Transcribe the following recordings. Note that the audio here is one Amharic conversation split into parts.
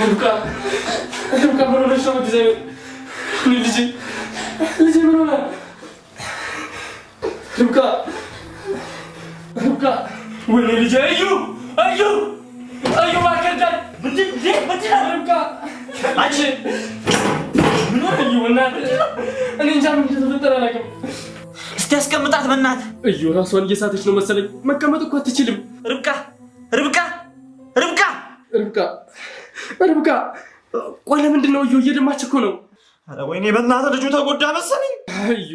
ርብቃ ምን ሆነሽ ነው? ልጄ ምን ሆነ? ርብቃ ወይኔ ልጄ አዩ ማከዳል ምንድን ርብቃ አንቺ ምን ሆነ? እኔ እንጃ ምን ተፈጠረ አላውቅም። እስቲ አስቀምጣት በእናትህ። እዩ ራሷን እየሳተች ነው መሰለኝ። መቀመጥ እኮ አትችልም። ርብቃ ቆይ ለምንድን ነው እዩ እየደማች እኮ ነው። ኧረ ወይኔ በእናትህ ልጁ ተጎዳ መሰለኝ። እዩ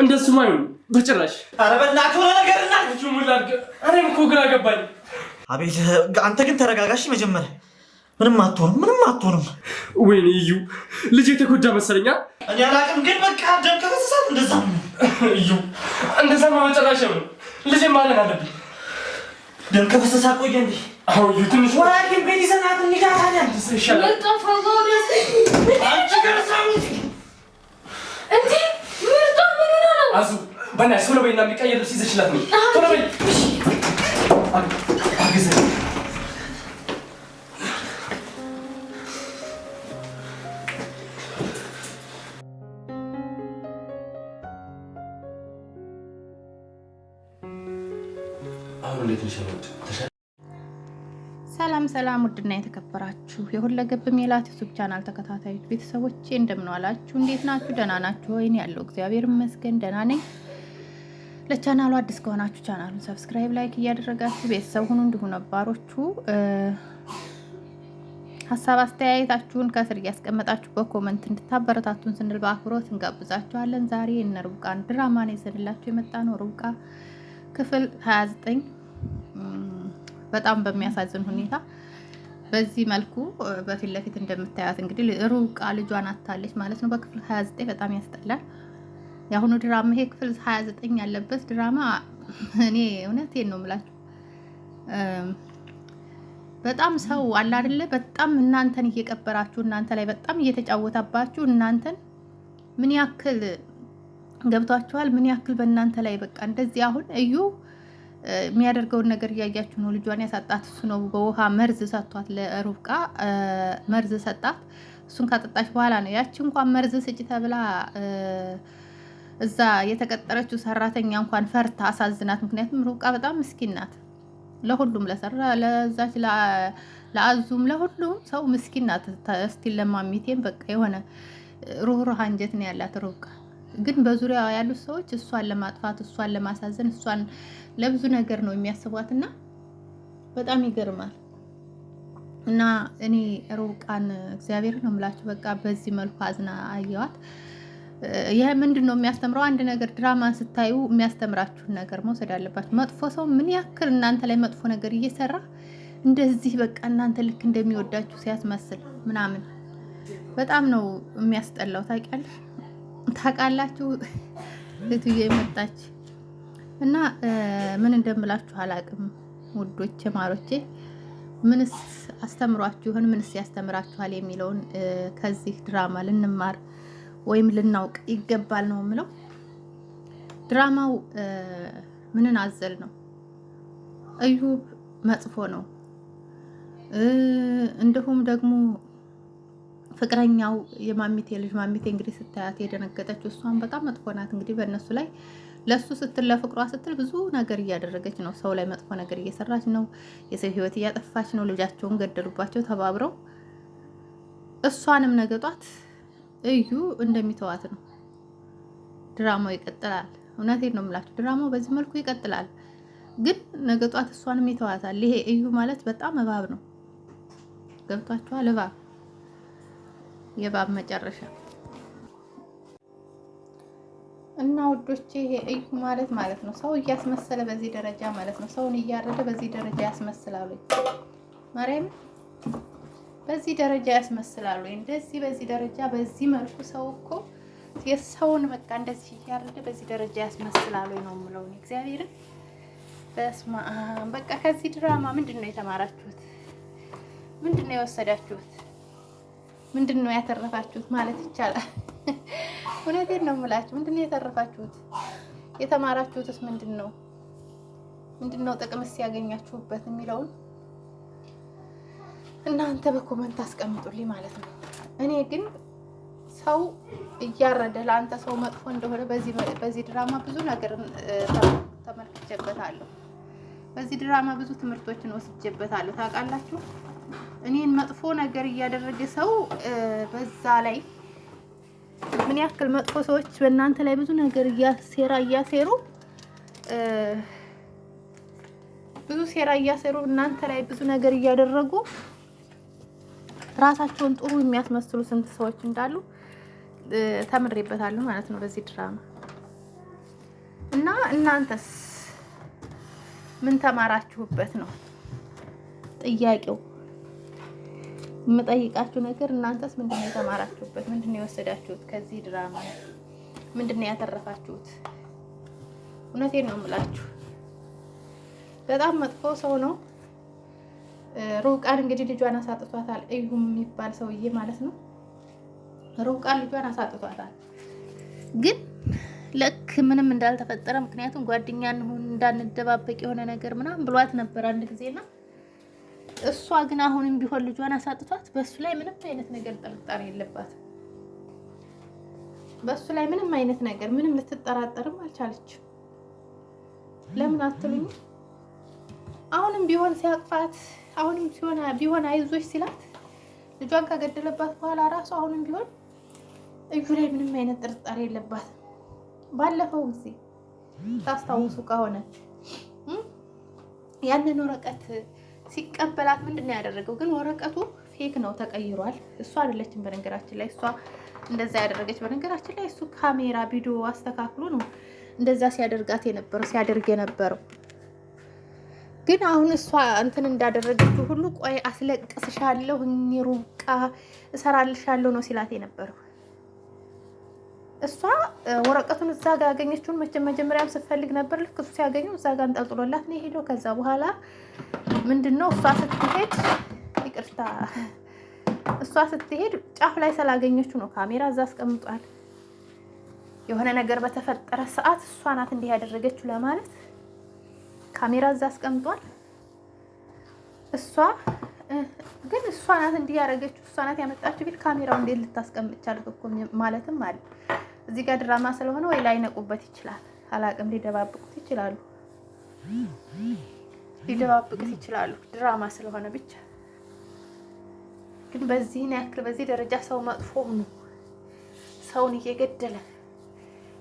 እንደሱም አይሆንም በጭራሽ። ኧረ በእናትህ ሆነ ነገርና ልጁ ምን ላድርግ? እኔም እኮ ግራ ገባኝ። አቤት አንተ ግን ተረጋጋሽ መጀመሪያ። ምንም አትሆንም። ወይኔ እዩ ልጄ ተጎዳ መሰለኛ። እኔ አላውቅም ግን በቃ ደም ከፈሰሳት እንደዛ ነው። እዩ እንደዛ በጭራሽ ነው። ልጄ ማለን አለብኝ። ደም ከፈሰሳ ቆየ እንዴ? አዎ እዩ ትንሽ ወላኪን ቤት ይዘናት እንዲዳታኛ ይሻላል። አንቺ ገርሳም እንዴ ምርጦ ምን ነው? አዙ በእናትሽ ቶሎ በይና የሚቀየር ልብስ ይዘሽላት ነው። ቶሎ በይ አግዘኝ። አሁን እንዴት ነሽ? ሰላም ውድና የተከበራችሁ የሁለገብ ሜላት ዩቲዩብ ቻናል ተከታታዮች ቤተሰቦቼ እንደምን ዋላችሁ? እንዴት ናችሁ? ደህና ናችሁ ወይ? ያለው እግዚአብሔር ይመስገን ደህና ነኝ። ለቻናሉ አዲስ ከሆናችሁ ቻናሉን ሰብስክራይብ፣ ላይክ እያደረጋችሁ ቤተሰብ ሁኑ። እንዲሁ ነባሮቹ ሀሳብ አስተያየታችሁን ከስር እያስቀመጣችሁ በኮመንት እንድታበረታቱን ስንል በአክብሮት እንጋብዛችኋለን። ዛሬ እነ ርብቃን ድራማ ነው ይዘንላችሁ የመጣ ነው። ርብቃ ክፍል 29 በጣም በሚያሳዝን ሁኔታ በዚህ መልኩ በፊት ለፊት እንደምታያት እንግዲህ ርብቃ ልጇን አታለች ማለት ነው። በክፍል 29 በጣም ያስጠላል። የአሁኑ ድራማ ይሄ ክፍል 29 ያለበት ድራማ እኔ እውነቴን ነው የምላችሁ በጣም ሰው አለ አይደለ? በጣም እናንተን እየቀበራችሁ እናንተ ላይ በጣም እየተጫወታባችሁ እናንተን ምን ያክል ገብቷችኋል? ምን ያክል በእናንተ ላይ በቃ እንደዚህ አሁን እዩ የሚያደርገውን ነገር እያያችሁ ነው። ልጇን ያሳጣት እሱ ነው። በውሃ መርዝ ሰጥቷት ለርብቃ መርዝ ሰጣት። እሱን ካጠጣች በኋላ ነው ያቺ እንኳን መርዝ ስጭ ተብላ እዛ የተቀጠረችው ሰራተኛ እንኳን ፈርታ አሳዝናት። ምክንያቱም ርብቃ በጣም ምስኪን ናት። ለሁሉም ለሰራ ለዛች ለአዙም ለሁሉም ሰው ምስኪን ናት። እስቲል ለማሚቴም በቃ የሆነ ሩህሩህ አንጀት ነው ያላት ርብቃ። ግን በዙሪያው ያሉት ሰዎች እሷን ለማጥፋት እሷን ለማሳዘን እሷን ለብዙ ነገር ነው የሚያስቧትና በጣም ይገርማል። እና እኔ ርብቃን እግዚአብሔር ነው የምላችሁ በቃ በዚህ መልኩ አዝና አየዋት። ይሄ ምንድነው የሚያስተምረው? አንድ ነገር ድራማን ስታዩ የሚያስተምራችሁን ነገር መውሰድ አለባችሁ። መጥፎ ሰው ምን ያክል እናንተ ላይ መጥፎ ነገር እየሰራ እንደዚህ በቃ እናንተ ልክ እንደሚወዳችሁ ሲያስመስል ምናምን በጣም ነው የሚያስጠላው። ታውቃላችሁ እህትዬ መጣች እና ምን እንደምላችሁ አላውቅም ውዶቼ ማሮቼ። ምንስ አስተምሯችሁ ይሆን? ምንስ ያስተምራችኋል የሚለውን ከዚህ ድራማ ልንማር ወይም ልናውቅ ይገባል ነው የምለው። ድራማው ምንን አዘል ነው? እዩ መጥፎ ነው። እንዲሁም ደግሞ ፍቅረኛው የማሚቴ ልጅ ማሚቴ እንግዲህ ስታያት የደነገጠችው እሷን በጣም መጥፎ ናት። እንግዲህ በእነሱ ላይ ለሱ ስትል ለፍቅሯ ስትል ብዙ ነገር እያደረገች ነው። ሰው ላይ መጥፎ ነገር እየሰራች ነው። የሰው ሕይወት እያጠፋች ነው። ልጃቸውን ገደሉባቸው ተባብረው። እሷንም ነገጧት እዩ እንደሚተዋት ነው። ድራማው ይቀጥላል። እውነቴን ነው የምላችሁ ድራማው በዚህ መልኩ ይቀጥላል። ግን ነገጧት እሷንም ይተዋታል። ይሄ እዩ ማለት በጣም እባብ ነው። ገብቷችኋል? እባብ የባብ መጨረሻ እና ውዶቼ ይሄ እዩ ማለት ነው ሰው እያስመሰለ በዚህ ደረጃ ማለት ነው ሰውን እያረደ በዚህ ደረጃ ያስመስላሉ። ማርያም በዚህ ደረጃ ያስመስላሉ። እንደዚህ በዚህ ደረጃ በዚህ መልኩ ሰው እኮ የሰውን በቃ እንደዚህ እያረደ በዚህ ደረጃ ያስመስላሉ ነው የምለው እግዚአብሔርን። በስመ አብ በቃ ከዚህ ድራማ ምንድነው የተማራችሁት? ምንድነው የወሰዳችሁት? ምንድነው ያተረፋችሁት ማለት ይቻላል? እውነቴን ነው የምላችሁ። ምንድነው የተረፋችሁት? የተማራችሁትስ ምንድነው? ምንድነው ጥቅምስ ያገኛችሁበት የሚለውን እናንተ በኮመንት አስቀምጡልኝ ማለት ነው። እኔ ግን ሰው እያረደ ለአንተ ሰው መጥፎ እንደሆነ በዚህ ድራማ ብዙ ነገር ተመልክቼበታለሁ። በዚህ ድራማ ብዙ ትምህርቶችን ወስጄበታለሁ። ታውቃላችሁ እኔን መጥፎ ነገር እያደረገ ሰው በዛ ላይ ምን ያክል መጥፎ ሰዎች በእናንተ ላይ ብዙ ነገር እያሴሩ እናንተ ላይ ብዙ ነገር እያደረጉ ራሳቸውን ጥሩ የሚያስመስሉ ስንት ሰዎች እንዳሉ ተምሬበታለሁ ማለት ነው በዚህ ድራማ። እና እናንተስ ምን ተማራችሁበት ነው ጥያቄው። የምጠይቃችሁ ነገር እናንተስ ምንድነው የተማራችሁበት? ምንድነው የወሰዳችሁት ከዚህ ድራማ? ምንድነው ያተረፋችሁት? እውነቴን ነው የምላችሁ፣ በጣም መጥፎ ሰው ነው። ሩቃን እንግዲህ ልጇን አሳጥቷታል። እዩም የሚባል ሰውዬ ማለት ነው። ሩቃን ልጇን አሳጥቷታል። ግን ልክ ምንም እንዳልተፈጠረ ምክንያቱም ጓደኛ እንሁን እንዳንደባበቅ የሆነ ነገር ምናምን ብሏት ነበር አንድ ጊዜና እሷ ግን አሁንም ቢሆን ልጇን አሳጥቷት በሱ ላይ ምንም አይነት ነገር ጥርጣሬ የለባትም። በሱ ላይ ምንም አይነት ነገር ምንም ልትጠራጠርም አልቻለችም። ለምን አትሉኝ? አሁንም ቢሆን ሲያቅፋት አሁንም ቢሆን አይዞሽ ሲላት ልጇን ከገደለባት በኋላ ራሱ አሁንም ቢሆን እዩ ላይ ምንም አይነት ጥርጣሬ የለባትም። ባለፈው ጊዜ ታስታውሱ ከሆነ ያንን ወረቀት ሲቀበላት ምንድነው ያደረገው? ግን ወረቀቱ ፌክ ነው፣ ተቀይሯል። እሷ አይደለችም በነገራችን ላይ እሷ እንደዛ ያደረገች። በነገራችን ላይ እሱ ካሜራ ቪዲዮ አስተካክሎ ነው እንደዛ ሲያደርግ የነበረው። ግን አሁን እሷ እንትን እንዳደረገችው ሁሉ ቆይ አስለቅስሻለሁ ሩቃ እሰራልሻለሁ ነው ሲላት የነበረው። እሷ ወረቀቱን እዛ ጋር ያገኘችውን መጀመሪያም ስትፈልግ ነበር። ልክ እሱ ሲያገኘው እዛ ጋር እንጠልጥሎላት ነው የሄደው። ከዛ በኋላ ምንድነው እሷ ስትሄድ ጫፍ ላይ ስላገኘችው ነው ካሜራ እዛ አስቀምጧል። የሆነ ነገር በተፈጠረ ሰዓት እሷ ናት እንዲህ ያደረገችው ለማለት ካሜራ እዛ አስቀምጧል። እሷ ናት እንዲህ ያደረገችው እሷ ናት ያመጣችው ቢል ካሜራው እንዴት ልታስቀምጥ ቻለች እኮ ማለትም አለ። እዚህ ጋር ድራማ ስለሆነ ወይ ላይነቁበት ይችላል፣ አላቅም። ሊደባብቁት ይችላሉ ድራማ ስለሆነ ብቻ። ግን በዚህን ያክል በዚህ ደረጃ ሰው መጥፎ ሆኖ ሰውን እየገደለ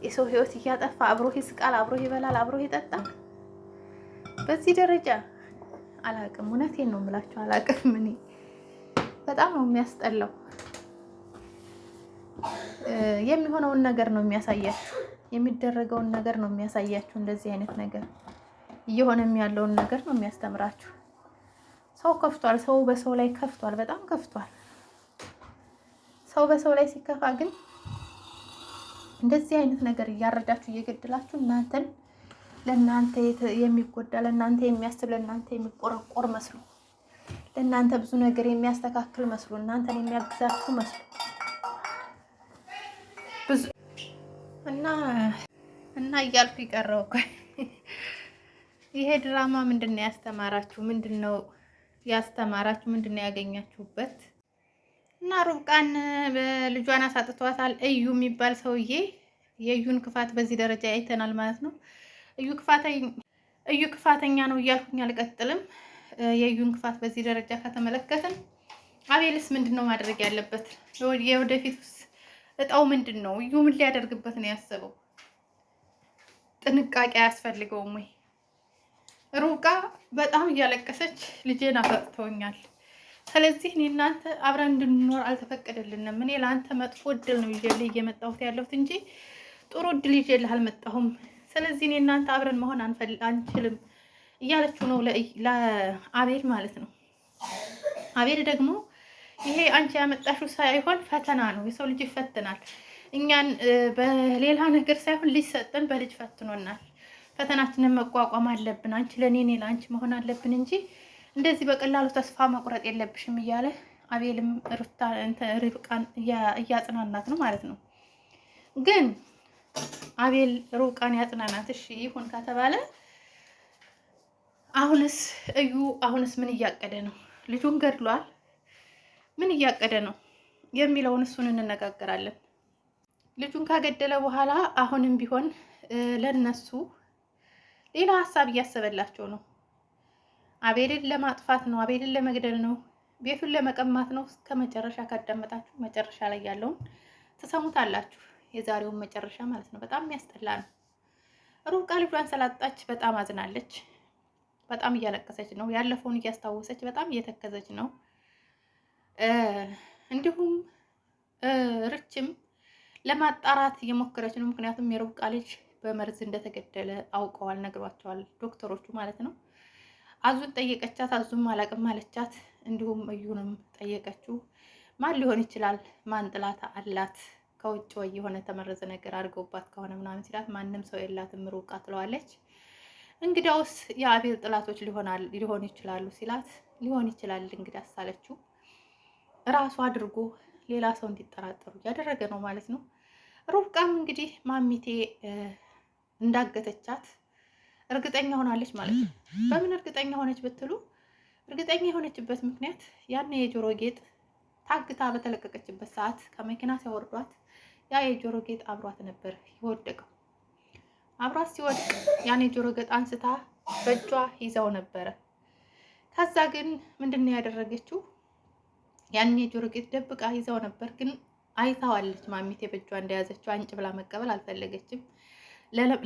የሰው ሕይወት እያጠፋ አብሮ ይስቃል፣ አብሮ ይበላል፣ አብሮ ይጠጣል። በዚህ ደረጃ አላቅም። እውነቴን ነው የምላችሁ አላቅም። እኔ በጣም ነው የሚያስጠላው። የሚሆነውን ነገር ነው የሚያሳያችሁ፣ የሚደረገውን ነገር ነው የሚያሳያችሁ። እንደዚህ አይነት ነገር እየሆነም ያለውን ነገር ነው የሚያስተምራችሁ። ሰው ከፍቷል፣ ሰው በሰው ላይ ከፍቷል፣ በጣም ከፍቷል። ሰው በሰው ላይ ሲከፋ ግን እንደዚህ አይነት ነገር እያረዳችሁ እየገደላችሁ እናንተን ለእናንተ የሚጎዳ ለእናንተ የሚያስብ ለእናንተ የሚቆረቆር መስሎ ለእናንተ ብዙ ነገር የሚያስተካክል መስሎ እናንተን የሚያግዛችሁ መስሎ ብዙ እና እያልኩ ይቀረው እኮ ይሄ ድራማ ምንድነው ያስተማራችሁ? ምንድነው ያገኛችሁበት? እና ሩብቃን በልጇን አሳጥቷታል። እዩ የሚባል ሰውዬ የእዩን ክፋት በዚህ ደረጃ አይተናል ማለት ነው። እዩ ክፋተኛ ነው እያልኩኝ አልቀጥልም። የእዩን ክፋት በዚህ ደረጃ ከተመለከትን አቤልስ ምንድነው ማድረግ ያለበት? የወደፊቱስ እጣው ምንድነው? እዩ ምን ሊያደርግበት ነው ያሰበው? ጥንቃቄ አያስፈልገውም ወይ? ሩብቃ በጣም እያለቀሰች ልጄን አሳጥተውኛል፣ ስለዚህ እኔ እናንተ አብረን እንድንኖር አልተፈቀደልንም። እኔ ለአንተ መጥፎ እድል ነው ይዤልህ እየመጣሁት ያለሁት እንጂ ጥሩ እድል ይዤልህ አልመጣሁም። ስለዚህ እኔ እናንተ አብረን መሆን አንችልም እያለችው ነው ለአቤል ማለት ነው። አቤል ደግሞ ይሄ አንቺ ያመጣሽው ሳይሆን ፈተና ነው፣ የሰው ልጅ ይፈትናል። እኛን በሌላ ነገር ሳይሆን ልጅ ሰጠን፣ በልጅ ፈትኖናል። ፈተናችንን መቋቋም አለብን። አንቺ ለኔ እኔ ለአንቺ መሆን አለብን እንጂ እንደዚህ በቀላሉ ተስፋ መቁረጥ የለብሽም እያለ አቤልም ርብቃን እያጽናናት ነው ማለት ነው። ግን አቤል ሩብቃን ያጽናናት እሺ ይሁን ከተባለ አሁንስ ምን እያቀደ ነው? ልጁን ገድሏል። ምን እያቀደ ነው የሚለውን እሱን እንነጋገራለን። ልጁን ካገደለ በኋላ አሁንም ቢሆን ለነሱ ሌላ ሀሳብ እያሰበላቸው ነው። አቤልን ለማጥፋት ነው፣ አቤልን ለመግደል ነው፣ ቤቱን ለመቀማት ነው። እስከ መጨረሻ ካዳመጣችሁ መጨረሻ ላይ ያለውን ትሰሙታላችሁ። የዛሬውን መጨረሻ ማለት ነው። በጣም የሚያስጠላ ነው። ሩብቃ ልጇን ስላጣች በጣም አዝናለች። በጣም እያለቀሰች ነው። ያለፈውን እያስታወሰች በጣም እየተከዘች ነው። እንዲሁም ርችም ለማጣራት እየሞከረች ነው። ምክንያቱም የሩብቃ ልጅ በመርዝ እንደተገደለ አውቀዋል፣ ነግሯቸዋል ዶክተሮቹ ማለት ነው። አዙን ጠየቀቻት፣ አዙም አላቅም አለቻት። እንዲሁም እዩንም ጠየቀችው። ማን ሊሆን ይችላል? ማን ጥላት አላት? ከውጭ ወይ የሆነ ተመረዘ ነገር አድርገውባት ከሆነ ምናምን ሲላት ማንም ሰው የላትም ሩብቃ ትለዋለች። እንግዲያውስ የአቤል ጥላቶች ሊሆኑ ይችላሉ ሲላት ሊሆን ይችላል እንግዲህ አሳለችው። ራሱ አድርጎ ሌላ ሰው እንዲጠራጠሩ እያደረገ ነው ማለት ነው። ሩብቃም እንግዲህ ማሚቴ እንዳገተቻት እርግጠኛ ሆናለች ማለት ነው። በምን እርግጠኛ ሆነች ብትሉ እርግጠኛ የሆነችበት ምክንያት ያን የጆሮ ጌጥ ታግታ በተለቀቀችበት ሰዓት ከመኪና ሲያወርዷት ያ የጆሮ ጌጥ አብሯት ነበር የወደቀው። አብሯት ሲወድቅ ያን የጆሮ ጌጥ አንስታ በእጇ ይዛው ነበረ። ከዛ ግን ምንድነው ያደረገችው? ያን የጆሮ ጌጥ ደብቃ ይዛው ነበር፣ ግን አይታዋለች ማሚቴ በእጇ እንደያዘችው። አንጭ ብላ መቀበል አልፈለገችም፣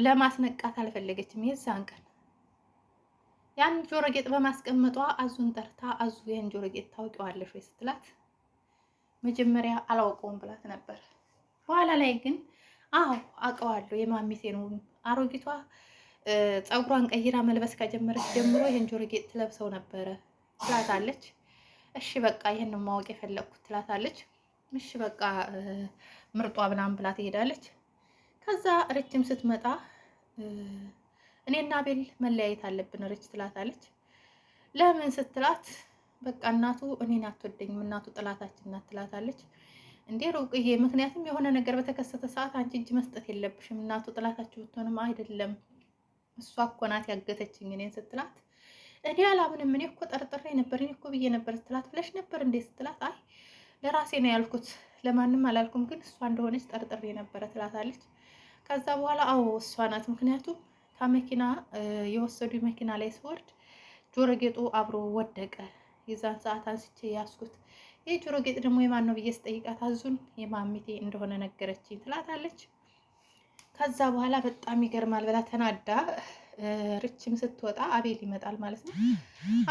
ለማስነቃት አልፈለገችም። የዛን ቀን ያን ጆሮ ጌጥ በማስቀመጧ አዙን ጠርታ አዙ ያን ጆሮ ጌጥ ታውቂዋለሽ ወይ ስትላት መጀመሪያ አላውቀውም ብላት ነበር። በኋላ ላይ ግን አዎ አውቀዋለሁ የማሚቴ ነው፣ አሮጊቷ ፀጉሯን ቀይራ መልበስ ከጀመረች ጀምሮ ይሄን ጆሮ ጌጥ ትለብሰው ነበረ ትላታለች። እሺ በቃ ይሄን ነው ማወቅ የፈለኩት ትላታለች። እሺ በቃ ምርጧ ምናምን ብላ ትሄዳለች። ከዛ ርችም ስትመጣ እኔና አቤል መለያየት አለብን ርች ትላታለች። ለምን ስትላት በቃ እናቱ እኔን አትወደኝም፣ እናቱ ጥላታችን ናት ትላታለች። እንዴ ሩቅዬ፣ ምክንያቱም የሆነ ነገር በተከሰተ ሰዓት አንቺ እጅ መስጠት የለብሽም። እናቱ ጥላታችሁ ብትሆንም አይደለም እሷ እኮ ናት ያገተችኝ እኔን ስትላት እኔ አላምንም፣ እኔ እኮ ጠርጥሬ ነበር፣ እኔ እኮ ብዬ ነበር ስትላት ብለሽ ነበር እንዴ ስትላት አይ ለራሴ ነው ያልኩት ለማንም አላልኩም፣ ግን እሷ እንደሆነች ጠርጥሬ ነበረ ትላታለች። ከዛ በኋላ አዎ እሷ ናት፣ ምክንያቱም ከመኪና የወሰዱ መኪና ላይ ስወርድ ጆሮ ጌጡ አብሮ ወደቀ። የዛን ሰዓት አንስቼ ያስኩት። ይህ ጆሮ ጌጥ ደግሞ የማን ነው ብዬ ስጠይቃት አዙን የማሚቴ እንደሆነ ነገረችኝ ትላታለች። ከዛ በኋላ በጣም ይገርማል ብላ ተናዳ ርችም ስትወጣ አቤል ይመጣል ማለት ነው።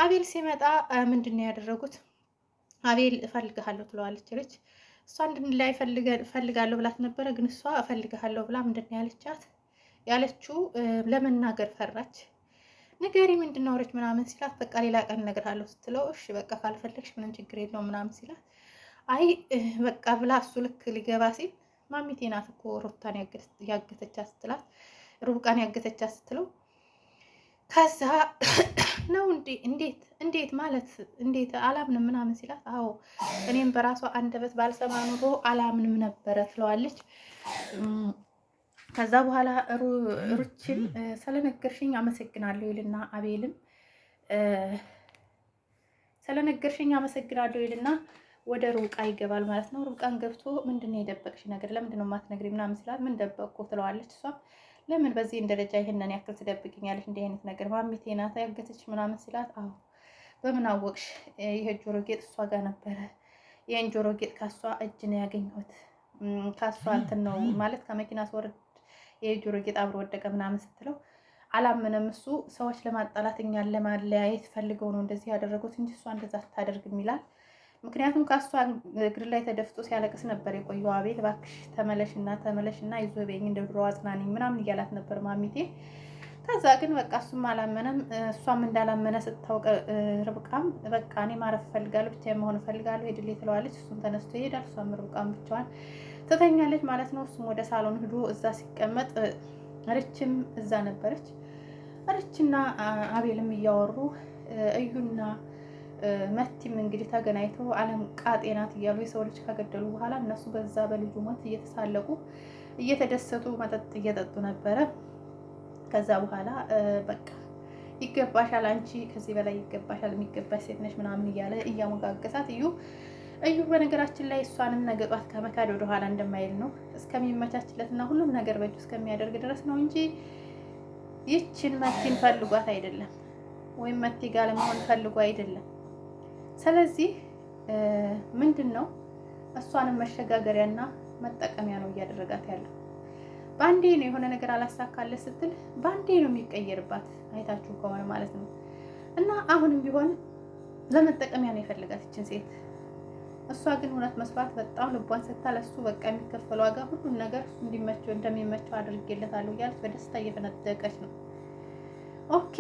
አቤል ሲመጣ ምንድን ነው ያደረጉት? አቤል እፈልግሃለሁ ትለዋለች ርች። እሷ እንድንላይ እፈልጋለሁ ብላት ነበረ፣ ግን እሷ እፈልግሃለሁ ብላ ምንድን ነው ያለችው ለመናገር ፈራች። ንገሪ ምንድን ነው ርች ምናምን ሲላት በቃ ሌላ ቀን እነግርሃለሁ ስትለው እሺ በቃ ካልፈለግሽ ምንም ችግር የለውም ምናምን ሲላት አይ በቃ ብላ እሱ ልክ ሊገባ ሲል ማሚቴ ናት እኮ ሩታን ያገተቻት ስትላት ሩብቃን ያገተቻት ስትለው ከዛ ነው እንዴት ማለት እንዴት አላምንም ምናምን ሲላት አዎ እኔም በራሷ አንደበት ባልሰማ ኑሮ አላምንም ነበረ ትለዋለች። ከዛ በኋላ ሩችን ስለነገርሽኝ አመሰግናለሁ ይልና አቤልም ስለነገርሽኝ አመሰግናለሁ ይልና ወደ ሩብቃ ይገባል ማለት ነው። ሩብቃን ገብቶ ምንድነው የደበቅሽ ነገር ለምንድነው የማትነግሪ ምናምን ሲላት ምን ደበቅኩ ትለዋለች። እሷም ለምን በዚህ ደረጃ ይሄንን ያክል ትደብቅኛለሽ? እንዲህ አይነት ነገር ማሚቴ ናት ያገተች ምናምን ሲላት አዎ በምን አወቅሽ? ይሄ ጆሮ ጌጥ እሷ ጋር ነበረ። ይሄን ጆሮ ጌጥ ካሷ እጅ ነው ያገኘሁት። ካሷ እንትን ነው ማለት ከመኪና ስወርድ ይሄ ጆሮ ጌጥ አብሮ ወደቀ ምናምን ስትለው አላምንም። እሱ ሰዎች ለማጣላት እኛን ለማለያየት ፈልገው ነው እንደዚህ ያደረጉት እንጂ እሷ እንደዛ አታደርግም ይላል። ምክንያቱም ከሷ እግር ላይ ተደፍቶ ሲያለቅስ ነበር የቆየው አቤል። እባክሽ ተመለሽና ይዞ በይኝ እንደ ድሮ አጽናኒኝ ምናምን እያላት ነበር ማሚቴ። ከዛ ግን በቃ እሱም አላመነም፣ እሷም እንዳላመነ ስታውቅ ርብቃም በቃ እኔ ማረፍ እፈልጋለሁ፣ ብቻዬን መሆን እፈልጋለሁ ሄድልኝ ትለዋለች። እሱም ተነስቶ ይሄዳል። እሷም ርብቃም ብቻዋን ትተኛለች ማለት ነው። እሱም ወደ ሳሎን ሂዶ እዛ ሲቀመጥ ርችም እዛ ነበረች። ርችና አቤልም እያወሩ እዩና መቲም እንግዲህ ተገናኝተው አለም ቃጤናት እያሉ የሰው ልጅ ከገደሉ በኋላ እነሱ በዛ በልጁ ሞት እየተሳለቁ እየተደሰቱ መጠጥ እየጠጡ ነበረ። ከዛ በኋላ በቃ ይገባሻል፣ አንቺ ከዚህ በላይ ይገባሻል፣ የሚገባሽ ሴት ነሽ ምናምን እያለ እያሞጋገሳት እዩ እዩ በነገራችን ላይ እሷንም ነገ ጧት ከመካድ ወደ ኋላ እንደማይል ነው እስከሚመቻችለትና ሁሉም ነገር በእጁ እስከሚያደርግ ድረስ ነው እንጂ ይችን መቲን ፈልጓት አይደለም፣ ወይም መቲ ጋር ለመሆን ፈልጎ አይደለም። ስለዚህ ምንድን ነው እሷንም መሸጋገሪያና መጠቀሚያ ነው እያደረጋት ያለው። ባንዴ ነው የሆነ ነገር አላሳካለ ስትል ባንዴ ነው የሚቀየርባት፣ አይታችሁ ከሆነ ማለት ነው። እና አሁንም ቢሆን ለመጠቀሚያ ነው የፈለጋት ይችን ሴት። እሷ ግን እውነት መስዋዕት በጣም ልቧን ሰጥታ ለሱ በቃ የሚከፈል ዋጋ ሁሉን ነገር እንዲመቸው እንደሚመቸው አድርጌለታለሁ እያለች በደስታ እየፈነደቀች ነው። ኦኬ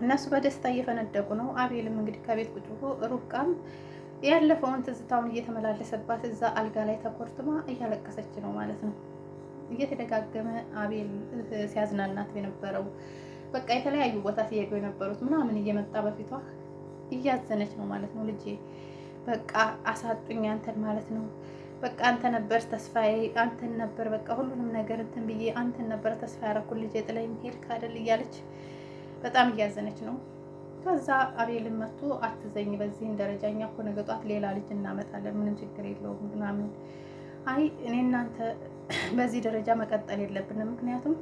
እነሱ በደስታ እየፈነደቁ ነው። አቤልም እንግዲህ ከቤት ቁጭ ብሎ ሩቃም ያለፈውን ትዝታውን እየተመላለሰባት እዛ አልጋ ላይ ተኮርትማ እያለቀሰች ነው ማለት ነው። እየተደጋገመ አቤል ሲያዝናናት የነበረው በቃ የተለያዩ ቦታ ሲሄዱ የነበሩት ምናምን እየመጣ በፊቷ እያዘነች ነው ማለት ነው። ልጄ በቃ አሳጡኝ አንተን ማለት ነው። በቃ አንተ ነበር ተስፋዬ፣ አንተን ነበር በቃ ሁሉንም ነገር እንትን ብዬ አንተን ነበር ተስፋ ያደረኩት ልጄ፣ ጥለኝ ሄድክ አይደል እያለች በጣም እያዘነች ነው። ከዛ አቤልን መጥቶ አትዘኝ በዚህን ደረጃ፣ እኛ እኮ ነገ ጧት ሌላ ልጅ እናመጣለን፣ ምንም ችግር የለውም ምናምን። አይ እኔ እናንተ በዚህ ደረጃ መቀጠል የለብንም፣ ምክንያቱም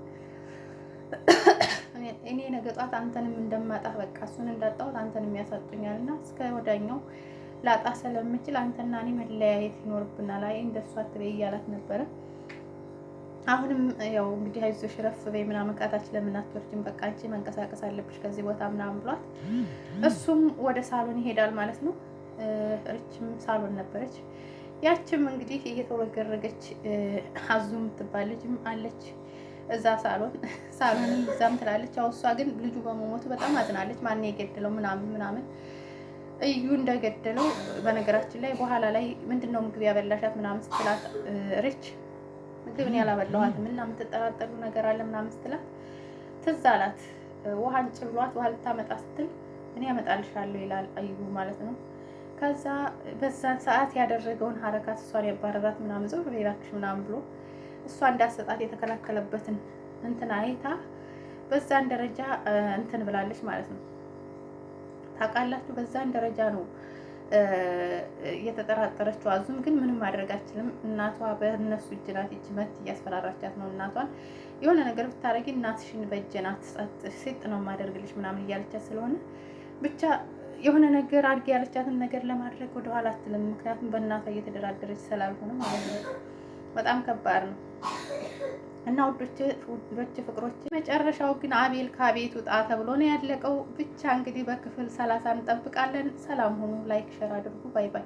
እኔ ነገ ጧት አንተንም እንደማጣህ በቃ እሱን እንዳጣሁት አንተንም ያሳጡኛል እና እስከ ወዳኛው ላጣ ስለምችል አንተና እኔ መለያየት ይኖርብናል። አይ እንደሱ አትበይ እያላት ነበረ። አሁንም ያው እንግዲህ አይዞሽ ረፍ በይ ምናምን ካታች ለምን አትወርጂም? በቃ አንቺ መንቀሳቀስ አለብሽ ከዚህ ቦታ ምናምን ብሏት እሱም ወደ ሳሎን ይሄዳል ማለት ነው። እርችም ሳሎን ነበረች። ያችም እንግዲህ እየተወገረገች አዙ የምትባል ልጅም አለች እዛ ሳሎንም እዛም ትላለች። አዎ እሷ ግን ልጁ በመሞቱ በጣም አዝናለች። ማን የገደለው ምናምን እዩ እንደገደለው። በነገራችን ላይ በኋላ ላይ ምንድነው ምግብ ያበላሻት ምናምን ስትላት ርች ምግብን ያላበላኋትም እና የምትጠራጠሩ ነገር አለ ምናምን ስትላት ትዝ አላት። ውሃን ጭብሏት ውሃ ልታመጣ ስትል እኔ ያመጣልሻለሁ ይላል እዩ ማለት ነው። ከዛ በዛን ሰዓት ያደረገውን ሀረካት እሷን ያባረራት ምናምን ዞር በይ እባክሽ ምናምን ብሎ እሷ እንዳሰጣት የተከላከለበትን እንትን አይታ በዛን ደረጃ እንትን ብላለች ማለት ነው። ታውቃላችሁ በዛን ደረጃ ነው እየተጠራጠረችው። አዙም ግን ምንም ማድረግ አትችልም። እናቷ በእነሱ እጅ ናት። እጅ መት እያስፈራራቻት ነው። እናቷን የሆነ ነገር ብታረጊ እናትሽን በእጅ ናት ሴጥ ነው የማደርግልሽ ምናምን እያለቻት ስለሆነ ብቻ የሆነ ነገር አድርጊ ያለቻትን ነገር ለማድረግ ወደኋላ አትልም። ምክንያቱም በእናቷ እየተደራደረች ስላልሆነ ማለት ነው። በጣም ከባድ ነው እና ውዶች ፍቅሮች፣ መጨረሻው ግን አቤል ከቤት ውጣ ተብሎ ነው ያለቀው። ብቻ እንግዲህ በክፍል 30 እንጠብቃለን። ሰላም ሁኑ። ላይክ ሸር አድርጉ። ባይ ባይ።